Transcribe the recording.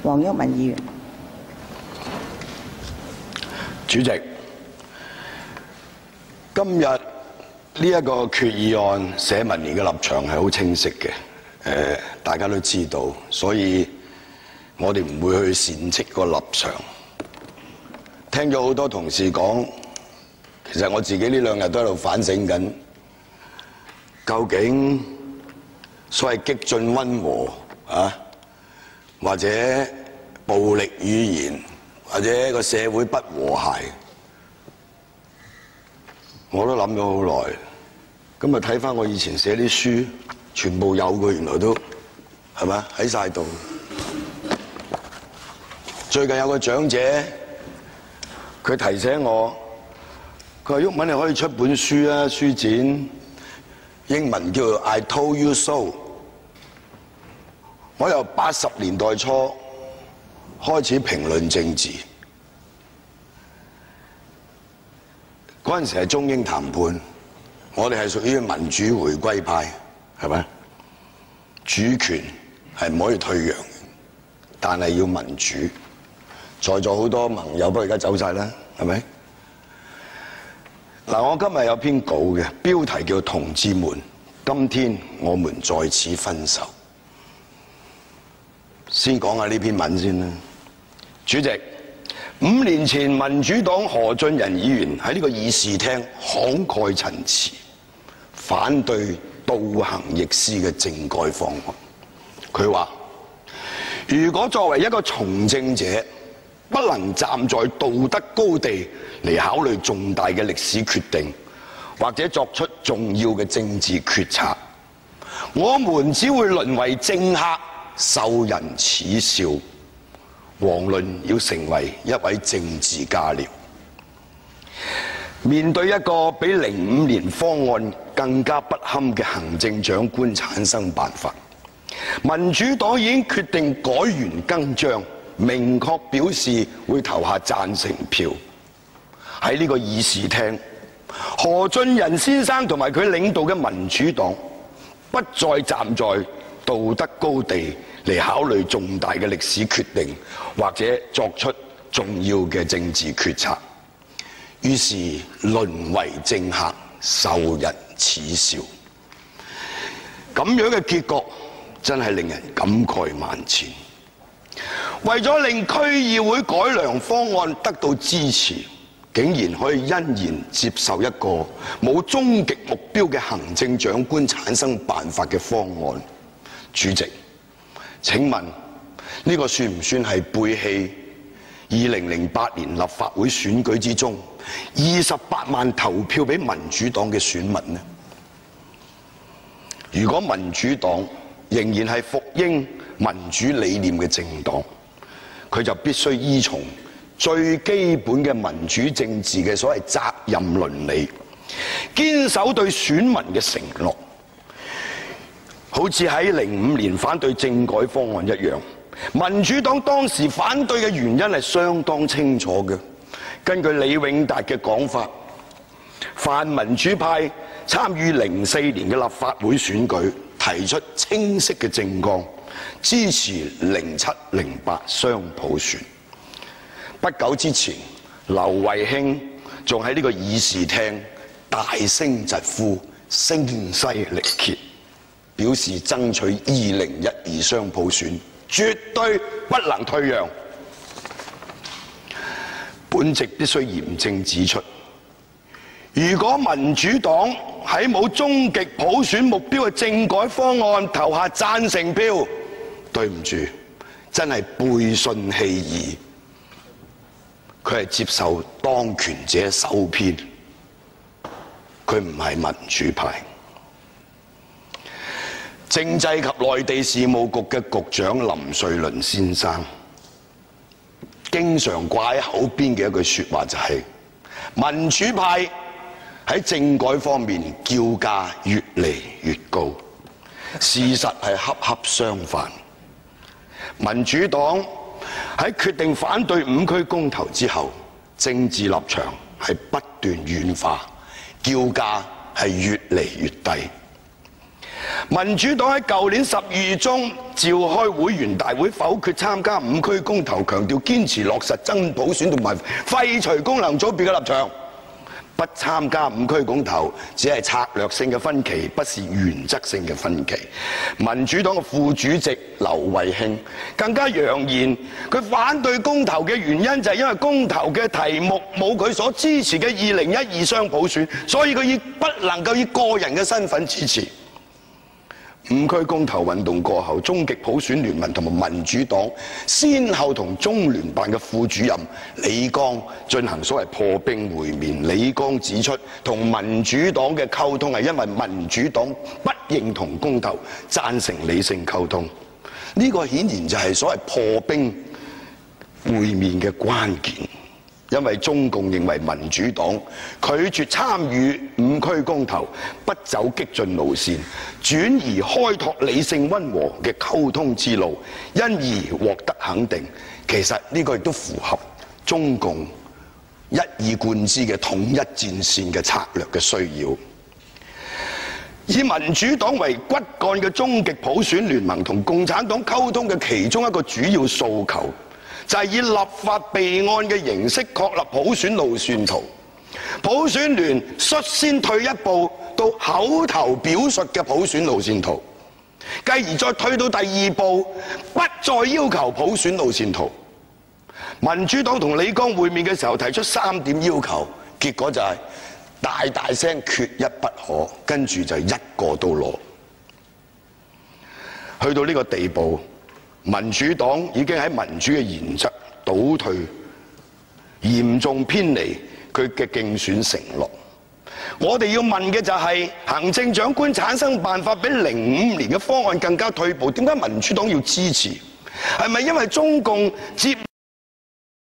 黃毓民議員。主席，今日呢一個決議案，社民連嘅立場係好清晰嘅，大家都知道，所以我哋唔會去煽斥個立場。聽咗好多同事講，其實我自己呢兩日都喺度反省緊，究竟所謂激進溫和啊，或者暴力語言，或者個社會不和諧，我都諗咗好耐。今日睇翻我以前寫啲書，全部有嘅，原來都係咪喺晒度？最近有個長者，佢提醒我，佢話毓民你可以出本書啊，書展，英文叫 I Told You So。我由80年代初開始評論政治，嗰陣時係中英談判，我哋係屬於民主回歸派，係咪？主權係唔可以退讓，但係要民主。在座好多盟友，不過而家走晒啦，係咪？嗱，我今日有篇稿嘅，標題叫《同志們，今天我們在此分手》。先講下呢篇文先啦。主席，5年前民主黨何俊仁議員喺呢個議事廳慷慨陳詞，反對倒行逆施嘅政改方案。佢話：如果作為一個從政者，不能站在道德高地嚟考慮重大嘅歷史決定，或者作出重要嘅政治決策，我們只會淪為政客，受人恥笑。遑論要成為一位政治家了。面對一個比05年方案更加不堪嘅行政長官產生辦法，民主黨已經決定改弦更張，明確表示會投下贊成票。喺呢個議事廳，何俊仁先生同埋佢領導嘅民主黨不再站在道德高地嚟考慮重大嘅歷史決定，或者作出重要嘅政治決策，於是淪為政客，受人恥笑。咁樣嘅結局真係令人感慨萬千。為咗令區議會改良方案得到支持，竟然可以欣然接受一個冇終極目標嘅行政長官產生辦法嘅方案。主席，請問呢個算唔算係背棄2008年立法會選舉之中28萬投票俾民主黨嘅選民呢？如果民主黨仍然係服膺民主理念嘅政黨，佢就必須依從最基本嘅民主政治嘅所謂責任倫理，堅守對選民嘅承諾。好似喺05年反對政改方案一樣，民主黨當時反對嘅原因係相當清楚嘅。根據李永達嘅講法，泛民主派參與04年嘅立法會選舉，提出清晰嘅政綱，支持07、08雙普選。不久之前，劉慧卿仲喺呢個議事廳大聲疾呼，聲嘶力竭，表示爭取2012雙普選絕對不能退讓。本席必須嚴正指出，如果民主黨喺冇終極普選目標嘅政改方案投下贊成票，對唔住，真係背信棄義。佢係接受當權者收編，佢唔係民主派。政制及內地事務局嘅局長林瑞麟先生經常掛喺口邊嘅一句說話就係：民主派喺政改方面叫價越嚟越高。事實係恰恰相反，民主黨喺決定反對5區公投之後，政治立場係不斷軟化，叫價係越嚟越低。民主黨喺舊年12月中召開會員大會，否決參加5區公投，強調堅持落實真普選同埋廢除功能組別嘅立場。不參加5區公投，只係策略性嘅分歧，不是原則性嘅分歧。民主黨嘅副主席劉慧卿更加揚言，佢反對公投嘅原因就係因為公投嘅題目冇佢所支持嘅2012雙普選，所以佢亦不能夠以個人嘅身份支持。5區公投運動過後，終極普選聯盟同埋民主黨先後同中聯辦嘅副主任李剛進行所謂破冰會面。李剛指出，同民主黨嘅溝通係因為民主黨不認同公投，贊成理性溝通。呢個顯然就係所謂破冰會面嘅關鍵。因為中共認為民主黨拒絕參與5區公投，不走激進路線，轉而開拓理性溫和嘅溝通之路，因而獲得肯定。其實呢個亦都符合中共一以貫之嘅統一戰線嘅策略嘅需要。以民主黨為骨幹嘅終極普選聯盟同共產黨溝通嘅其中一個主要訴求，就係以立法備案嘅形式確立普選路線圖。普選聯率先退一步到口頭表述嘅普選路線圖，繼而再退到第2步，不再要求普選路線圖。民主黨同李剛會面嘅時候提出3點要求，結果就係大大聲缺一不可，跟住就一個都攞。去到呢個地步，民主黨已經喺民主嘅原則倒退，嚴重偏離佢嘅競選承諾。我哋要問嘅就係，行政長官產生辦法比05年嘅方案更加退步，點解民主黨要支持？係咪因為中共接